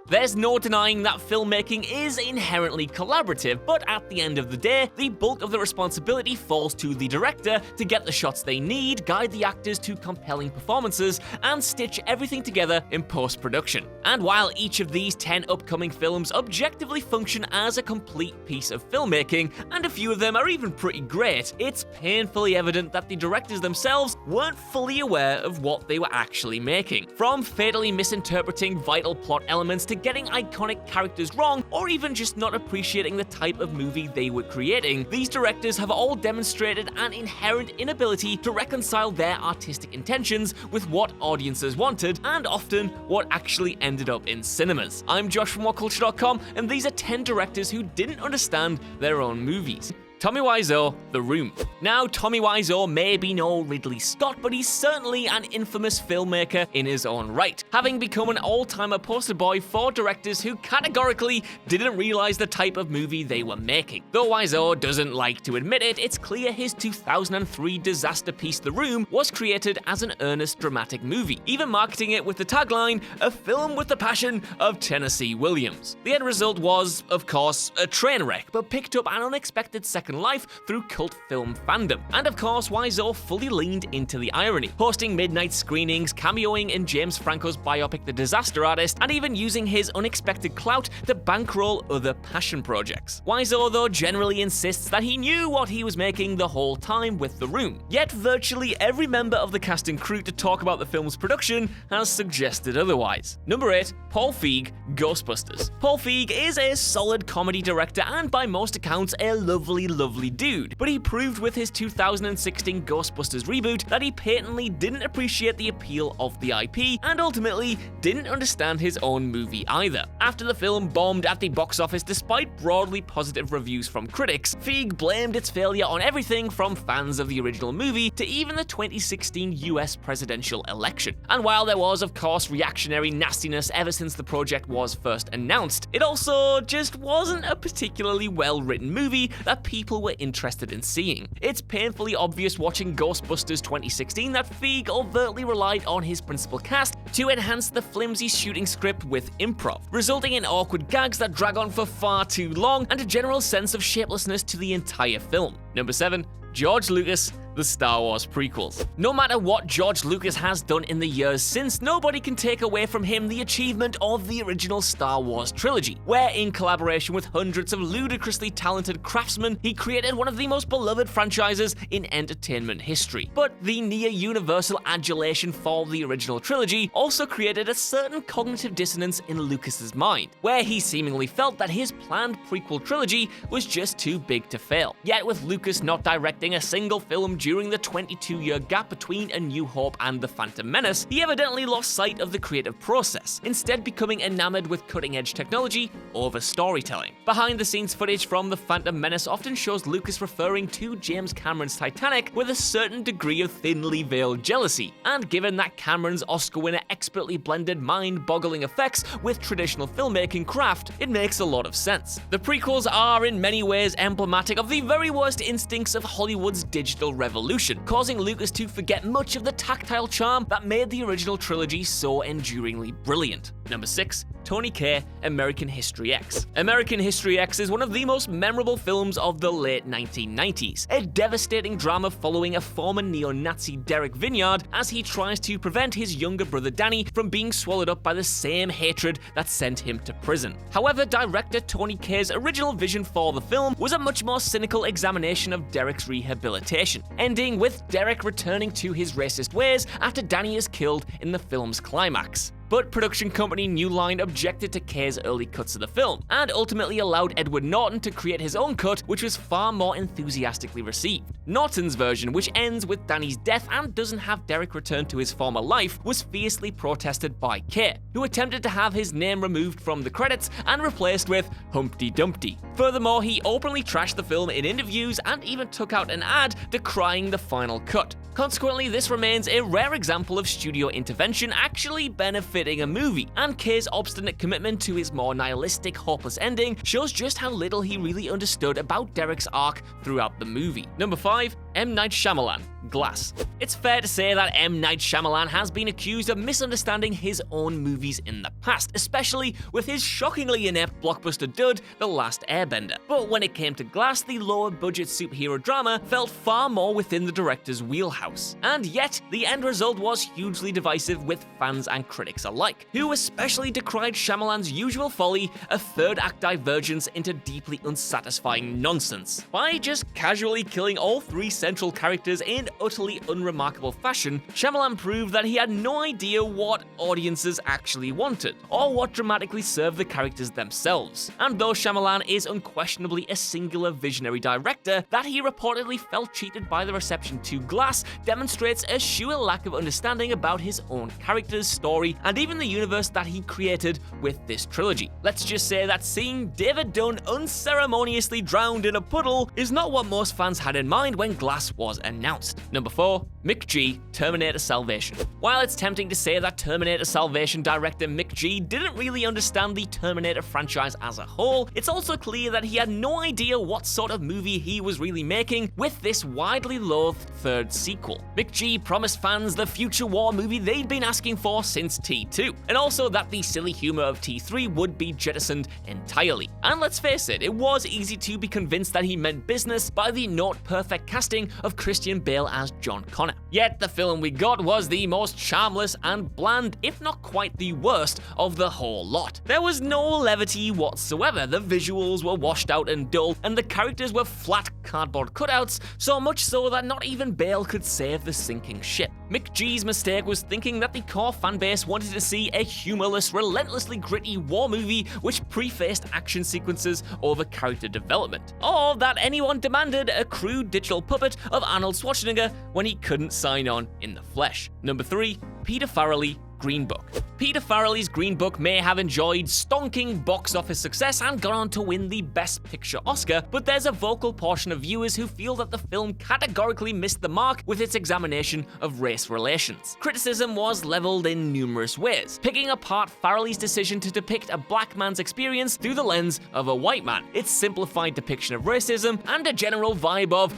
There's no denying that filmmaking is inherently collaborative, but at the end of the day, the bulk of the responsibility falls to the director to get the shots they need, guide the actors to compelling performances, and stitch everything together in post-production. And while each of these 10 upcoming films objectively function as a complete piece of filmmaking, and a few of them are even pretty great, it's painfully evident that the directors themselves weren't fully aware of what they were actually making. From fatally misinterpreting vital plot elements to getting iconic characters wrong, or even just not appreciating the type of movie they were creating, these directors have all demonstrated an inherent inability to reconcile their artistic intentions with what audiences wanted, and often what actually ended up in cinemas. I'm Josh from WhatCulture.com, and these are 10 directors who didn't understand their own movies. Tommy Wiseau, The Room. Now, Tommy Wiseau may be no Ridley Scott, but he's certainly an infamous filmmaker in his own right, having become an all-timer poster boy for directors who categorically didn't realize the type of movie they were making. Though Wiseau doesn't like to admit it, it's clear his 2003 disaster piece The Room was created as an earnest dramatic movie, even marketing it with the tagline, "A film with the passion of Tennessee Williams." The end result was, of course, a train wreck, but picked up an unexpected second life through cult film fandom. And of course, Wiseau fully leaned into the irony, hosting midnight screenings, cameoing in James Franco's biopic The Disaster Artist, and even using his unexpected clout to bankroll other passion projects. Wiseau, though, generally insists that he knew what he was making the whole time with The Room. Yet virtually every member of the cast and crew to talk about the film's production has suggested otherwise. Number 8, Paul Feig, Ghostbusters. Paul Feig is a solid comedy director and by most accounts a lovely dude, but he proved with his 2016 Ghostbusters reboot that he patently didn't appreciate the appeal of the IP and ultimately didn't understand his own movie either. After the film bombed at the box office despite broadly positive reviews from critics, Feig blamed its failure on everything from fans of the original movie to even the 2016 US presidential election. And while there was of course reactionary nastiness ever since the project was first announced, it also just wasn't a particularly well-written movie that people were interested in seeing. It's painfully obvious watching Ghostbusters 2016 that Feig overtly relied on his principal cast to enhance the flimsy shooting script with improv, resulting in awkward gags that drag on for far too long and a general sense of shapelessness to the entire film. Number 7, George Lucas, the Star Wars prequels. No matter what George Lucas has done in the years since, nobody can take away from him the achievement of the original Star Wars trilogy, where in collaboration with hundreds of ludicrously talented craftsmen, he created one of the most beloved franchises in entertainment history. But the near-universal adulation for the original trilogy also created a certain cognitive dissonance in Lucas's mind, where he seemingly felt that his planned prequel trilogy was just too big to fail. Yet with Lucas not directing a single film during the 22-year gap between A New Hope and The Phantom Menace, he evidently lost sight of the creative process, instead becoming enamored with cutting-edge technology over storytelling. Behind-the-scenes footage from The Phantom Menace often shows Lucas referring to James Cameron's Titanic with a certain degree of thinly veiled jealousy, and given that Cameron's Oscar winner expertly blended mind-boggling effects with traditional filmmaking craft, it makes a lot of sense. The prequels are in many ways emblematic of the very worst instincts of Hollywood's digital revolution, causing Lucas to forget much of the tactile charm that made the original trilogy so enduringly brilliant. Number 6, Tony Kaye, American History X. American History X is one of the most memorable films of the late 1990s, a devastating drama following a former neo-Nazi Derek Vinyard as he tries to prevent his younger brother Danny from being swallowed up by the same hatred that sent him to prison. However, director Tony Kaye's original vision for the film was a much more cynical examination of Derek's rehabilitation, ending with Derek returning to his racist ways after Danny is killed in the film's climax. But production company New Line objected to Kaye's early cuts of the film, and ultimately allowed Edward Norton to create his own cut, which was far more enthusiastically received. Norton's version, which ends with Danny's death and doesn't have Derek return to his former life, was fiercely protested by Kaye, who attempted to have his name removed from the credits and replaced with Humpty Dumpty. Furthermore, he openly trashed the film in interviews and even took out an ad decrying the final cut. Consequently, this remains a rare example of studio intervention actually benefiting a movie, and Kaye's obstinate commitment to his more nihilistic, hopeless ending shows just how little he really understood about Derek's arc throughout the movie. Number 5, M. Night Shyamalan, Glass. It's fair to say that M. Night Shyamalan has been accused of misunderstanding his own movies in the past, especially with his shockingly inept blockbuster dud, The Last Airbender. But when it came to Glass, the lower-budget superhero drama felt far more within the director's wheelhouse. And yet, the end result was hugely divisive with fans and critics alike, who especially decried Shyamalan's usual folly, a third-act divergence into deeply unsatisfying nonsense. By just casually killing all three central characters in utterly unremarkable fashion, Shyamalan proved that he had no idea what audiences actually wanted, or what dramatically served the characters themselves. And though Shyamalan is unquestionably a singular visionary director, that he reportedly felt cheated by the reception to Glass demonstrates a sheer lack of understanding about his own characters, story, and even the universe that he created with this trilogy. Let's just say that seeing David Dunn unceremoniously drowned in a puddle is not what most fans had in mind when Glass was announced. Number 4. Mick G, Terminator Salvation. While it's tempting to say that Terminator Salvation director Mick G didn't really understand the Terminator franchise as a whole, it's also clear that he had no idea what sort of movie he was really making with this widely loathed third sequel. Mick G promised fans the future war movie they'd been asking for since T2, and also that the silly humor of T3 would be jettisoned entirely. And let's face it was easy to be convinced that he meant business by the not perfect casting of Christian Bale as John Connor. Yet the film we got was the most charmless and bland, if not quite the worst, of the whole lot. There was no levity whatsoever, the visuals were washed out and dull, and the characters were flat cardboard cutouts, so much so that not even Bale could save the sinking ship. Mick G's mistake was thinking that the core fanbase wanted to see a humorless, relentlessly gritty war movie which prefaced action sequences over character development, or that anyone demanded a crude digital puppet of Arnold Schwarzenegger when he couldn't sign on in the flesh. Number 3. Peter Farrelly, Green Book. Peter Farrelly's Green Book may have enjoyed stonking box office success and gone on to win the Best Picture Oscar, but there's a vocal portion of viewers who feel that the film categorically missed the mark with its examination of race relations. Criticism was leveled in numerous ways, picking apart Farrelly's decision to depict a black man's experience through the lens of a white man, its simplified depiction of racism, and a general vibe of,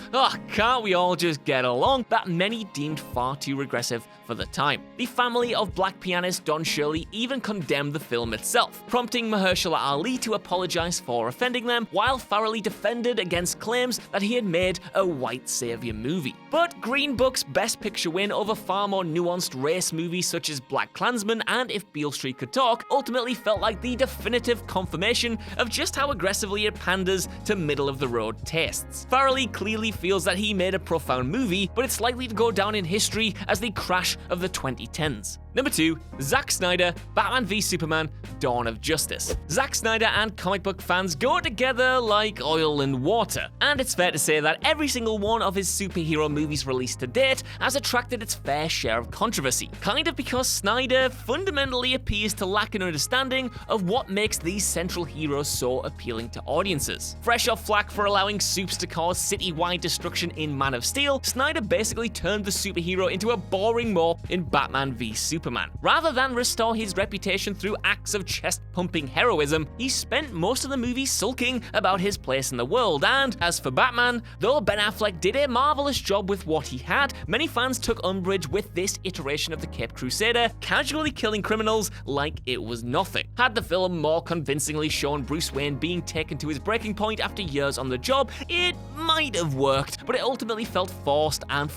can't we all just get along, that many deemed far too regressive for the time. The family of black pianist Don Shirley even condemned the film itself, prompting Mahershala Ali to apologize for offending them, while Farrelly defended against claims that he had made a white savior movie. But Green Book's Best Picture win over far more nuanced race movies such as Black Klansman and If Beale Street Could Talk ultimately felt like the definitive confirmation of just how aggressively it panders to middle-of-the-road tastes. Farrelly clearly feels that he made a profound movie, but it's likely to go down in history as the crash of the 2010s. Number 2. Zack Snyder, Batman v Superman, Dawn of Justice. Zack Snyder and comic book fans go together like oil and water, and it's fair to say that every single one of his superhero movies released to date has attracted its fair share of controversy, kind of because Snyder fundamentally appears to lack an understanding of what makes these central heroes so appealing to audiences. Fresh off flack for allowing supes to cause citywide destruction in Man of Steel, Snyder basically turned the superhero into a boring mope in Batman v Superman. Rather than restore his reputation through acts of chest-pumping heroism, he spent most of the movie sulking about his place in the world, and as for Batman, though Ben Affleck did a marvelous job with what he had, many fans took umbrage with this iteration of the Caped Crusader casually killing criminals like it was nothing. Had the film more convincingly shown Bruce Wayne being taken to his breaking point after years on the job, it might have worked, but it ultimately felt forced and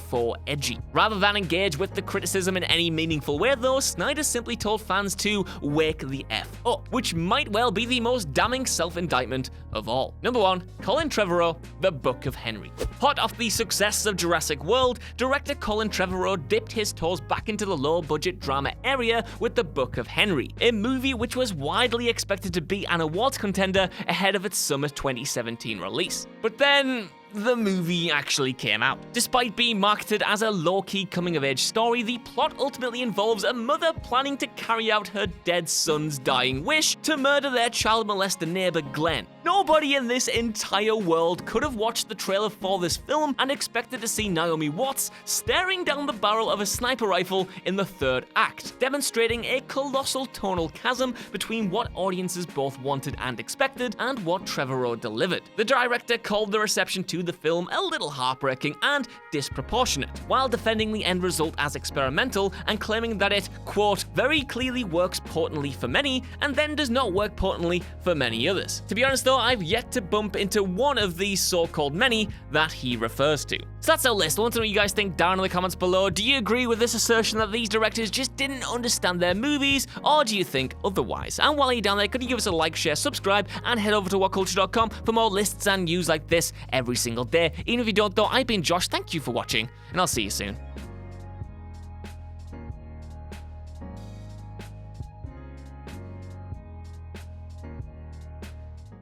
edgy. Rather than engage with the criticism in any meaningful way though, Snyder simply told fans to wake the F up, which might well be the most damning self-indictment of all. Number 1. Colin Trevorrow, The Book of Henry. Hot off the success of Jurassic World, director Colin Trevorrow dipped his toes back into the low-budget drama area with The Book of Henry, a movie which was widely expected to be an awards contender ahead of its summer 2017 release. But then the movie actually came out. Despite being marketed as a low-key coming-of-age story, the plot ultimately involves a mother planning to carry out her dead son's dying wish to murder their child molester neighbor Glenn. Nobody in this entire world could have watched the trailer for this film and expected to see Naomi Watts staring down the barrel of a sniper rifle in the third act, demonstrating a colossal tonal chasm between what audiences both wanted and expected and what Trevorrow delivered. The director called the reception to to the film a little heartbreaking and disproportionate, while defending the end result as experimental and claiming that it, quote, very clearly works potently for many and then does not work potently for many others. To be honest though, I've yet to bump into one of these so-called many that he refers to. So that's our list. I want to know what you guys think down in the comments below. Do you agree with this assertion that these directors just didn't understand their movies, or do you think otherwise? And while you're down there, could you give us a like, share, subscribe, and head over to whatculture.com for more lists and news like this every single day. Even if you don't though, I've been Josh, thank you for watching, and I'll see you soon.